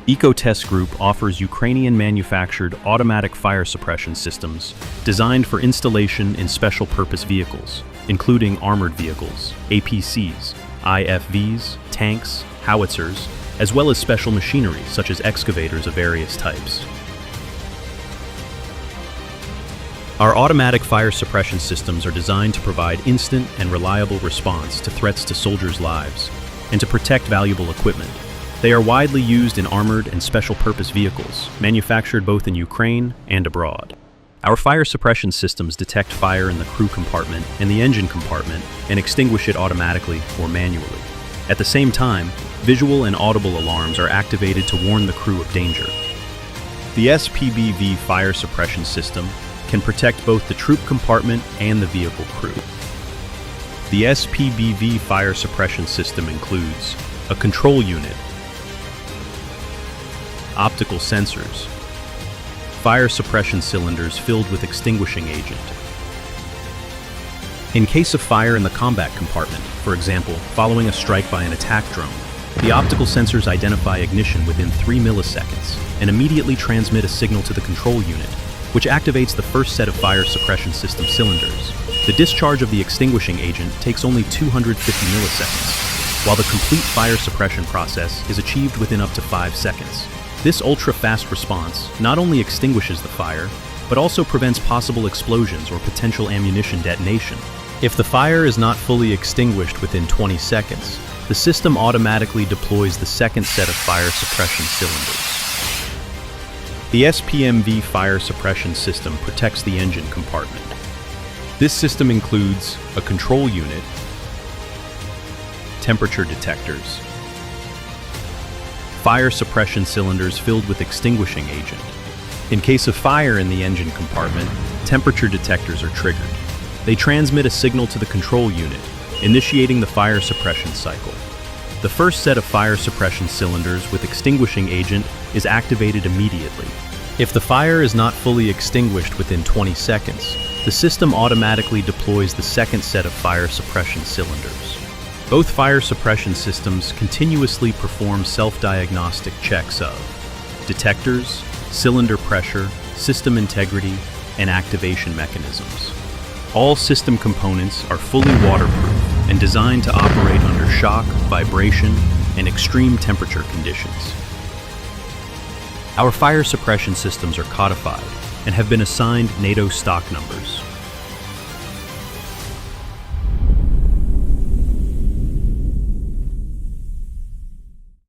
ECOTEST Group offers Ukrainian-manufactured automatic fire suppression systems designed for installation in special-purpose vehicles, including armored vehicles, APCs, IFVs, tanks, howitzers, as well as special machinery such as excavators of various types. Our automatic fire suppression systems are designed to provide instant and reliable response to threats to soldiers' lives and to protect valuable equipment. They are widely used in armored and special-purpose vehicles, manufactured both in Ukraine and abroad. Our fire suppression systems detect fire in the crew compartment and the engine compartment and extinguish it automatically or manually. At the same time, visual and audible alarms are activated to warn the crew of danger. The SPBV fire suppression system can protect both the troop compartment and the vehicle crew. The SPBV fire suppression system includes a control unit, optical sensors, fire suppression cylinders filled with extinguishing agent. In case of fire in the combat compartment, for example, following a strike by an attack drone, the optical sensors identify ignition within 3 milliseconds and immediately transmit a signal to the control unit, which activates the first set of fire suppression system cylinders. The discharge of the extinguishing agent takes only 250 milliseconds, while the complete fire suppression process is achieved within up to 5 seconds. This ultra-fast response not only extinguishes the fire, but also prevents possible explosions or potential ammunition detonation. If the fire is not fully extinguished within 20 seconds, the system automatically deploys the second set of fire suppression cylinders. The SPMV fire suppression system protects the engine compartment. This system includes a control unit, temperature detectors, fire suppression cylinders filled with extinguishing agent. In case of fire in the engine compartment, temperature detectors are triggered. They transmit a signal to the control unit, initiating the fire suppression cycle. The first set of fire suppression cylinders with extinguishing agent is activated immediately. If the fire is not fully extinguished within 20 seconds, the system automatically deploys the second set of fire suppression cylinders. Both fire suppression systems continuously perform self-diagnostic checks of detectors, cylinder pressure, system integrity, and activation mechanisms. All system components are fully waterproof and designed to operate under shock, vibration, and extreme temperature conditions. Our fire suppression systems are codified and have been assigned NATO stock numbers.